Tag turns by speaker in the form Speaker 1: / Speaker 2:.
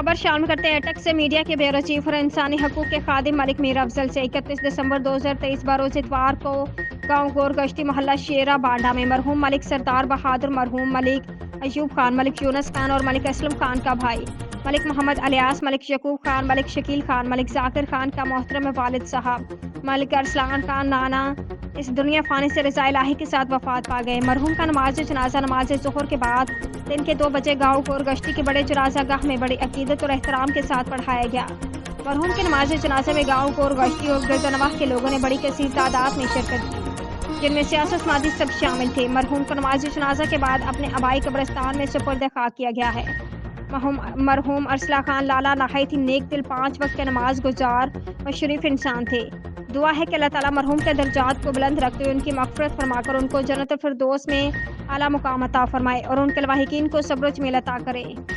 Speaker 1: खबर शामिल करते हैं एटक से। मीडिया के ब्यूरो चीफ और इंसानी हकूक़ के खादिम मलिक मीर अफजल से 31 दिसंबर 2023 बरोज़ इतवार को गांव गोरगश्ती मोहल्ला शेरा बांडा में मरहूम मलिक सरदार बहादुर, मरहूम मलिक अयूब खान, मलिक यूनुस खान और मलिक असलम खान का भाई मलिक मोहम्मद अलियास, मलिक यकूब खान, मलिक शकील खान, मलिक जाकिर खान का मोहतरम वालिद साहब मलिक अरसलान खान नाना इस दुनिया फ़ानी से रज़ा इलाही के साथ वफ़ात पा गए। मरहूम का नमाज जनाजा नमाज ज़ुहर के बाद दिन के 2 बजे गाँव गोरगश्ती के बड़े जनाजा गाह में बड़ी अकीदत और एहतराम के साथ पढ़ाया गया। मरहूम के नमाज जनाजे में गाँव गोरगश्ती और गिरदनवाह के लोगों ने बड़ी कसीर तादाद में शिरकत की, जिनमें सियासतमादी सब शामिल थे। मरहूम को नमाज जनाजा के बाद अपने आबाई कब्रिस्तान में सुपुर्द खाक किया गया है। मरहूम अरसला खान लाला नहायत ही नेक दिल, 5 वक्त के नमाज गुजार और शरीफ इंसान थे। दुआ है कि अल्लाह ताला मरहूम के दर्जात को बुलंद रखते हुए उनकी मग़फ़िरत फरमाकर उनको जन्नत फिरदौस में आला मुकाम अता फरमाए और उनके लवाहिकीन को सब्र व जमील अता करे।